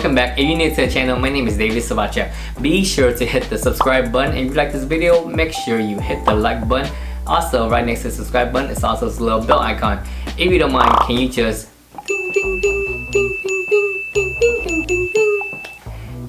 welcome back. If you're new to the channel, my name is David Savacha. Be sure to hit the subscribe button. If you like this video, make sure you hit the like button. Also, right next to the subscribe button is also this little bell icon. If you don't mind, can you just ding ding ding ding ding ding ding ding ding ding ding.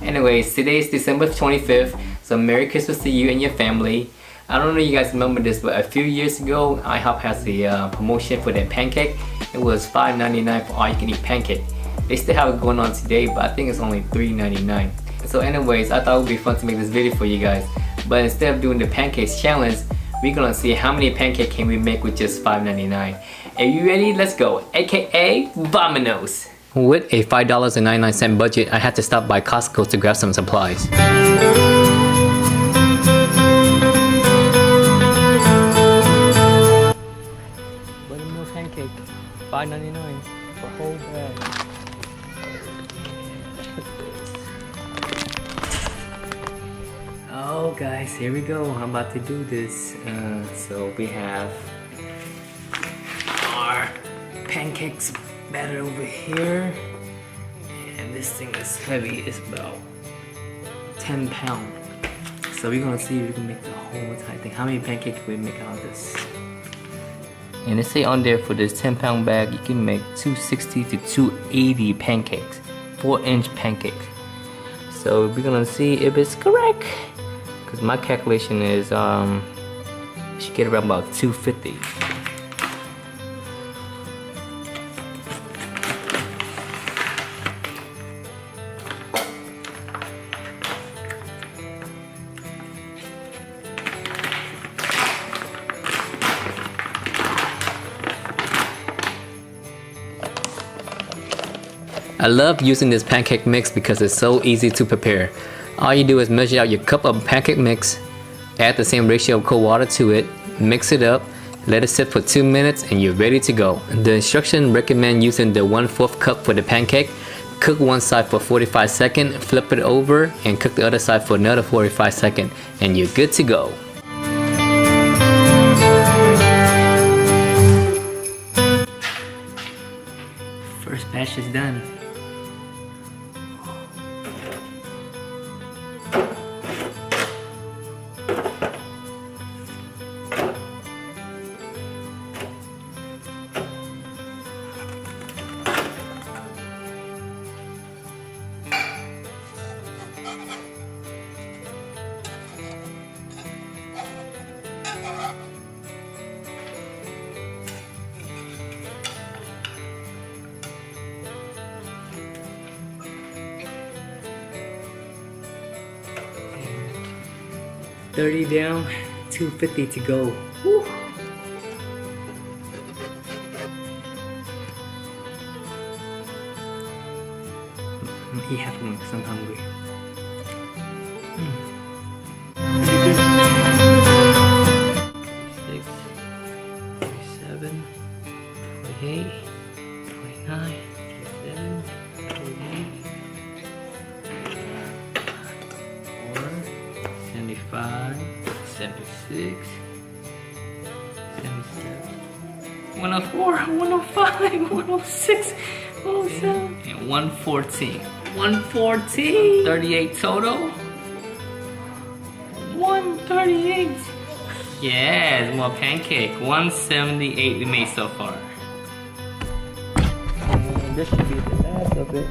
Anyways, today is December 25th, so Merry Christmas to you and your family. I don't know if you guys remember this, but a few years ago, IHOP has a promotion for their pancake. It was $5.99 for all you can eat pancake. They still have it going on today, but I think it's only $3.99. So anyways, I thought it would be fun to make this video for you guys. But instead of doing the pancakes challenge, we're gonna see how many pancakes can we make with just $5.99. Are you ready? Let's go, aka Vamonos! With a $5.99 budget, I had to stop by Costco to grab some supplies. Buttermilk pancake, $5.99 for whole bag. Oh guys, here we go. I'm about to do this. So we have our pancakes batter over here, and this thing is heavy. It's about 10 pounds. So we're gonna see if we can make the whole entire thing. How many pancakes can we make out of this? And it say on there for this 10-pound bag, you can make 260 to 280 pancakes, 4-inch pancakes. So we're gonna see if it's correct. Because my calculation is, you should get around about 250. I love using this pancake mix because it's so easy to prepare. All you do is measure out your cup of pancake mix, add the same ratio of cold water to it, mix it up, let it sit for 2 minutes, and you're ready to go. The instructions recommend using the 1/4 cup for the pancake. Cook one side for 45 seconds, flip it over, and cook the other side for another 45 seconds, and you're good to go. First batch is done. $30 down, $250 to go. Woo. I'm gonna eat half one because I'm hungry. 26, 27, 28, 29, 27, 28. 75, 76, 77, 104, 105, 106, 107, and 114. 114! 38 total. 138. Yes, more pancake. 178 we made so far. And this should be the last of it.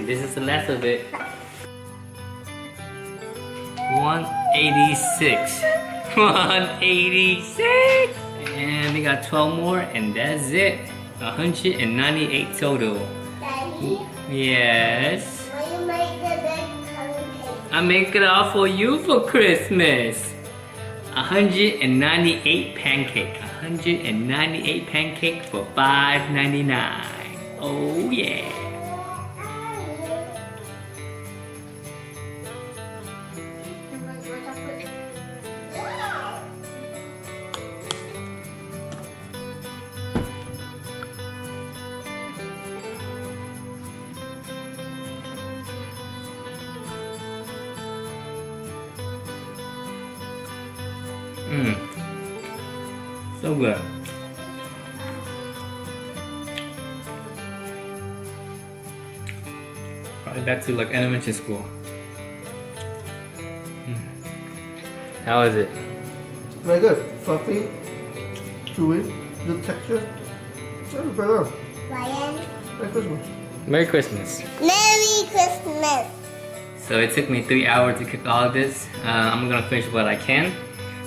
This is the last of it. 186. 186! And we got 12 more, and that's it. 198 total. Daddy? Yes? Will you make the big pancake? I make it all for you for Christmas. 198 pancake. 198 pancake for $5.99. Oh yeah. So good. Probably back to like elementary school. How is it? Very good. Fluffy, chewy, good texture. Very good. Ryan. Merry Christmas. Merry Christmas. Merry Christmas. So it took me 3 hours to cook all of this. I'm gonna finish what I can.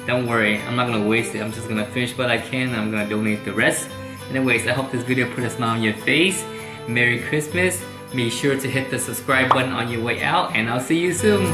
Don't worry, I'm not gonna waste it. I'm just gonna finish what I can. I'm gonna donate the rest. Anyways, I hope this video put a smile on your face. Merry Christmas. Be sure to hit the subscribe button on your way out, and I'll see you soon.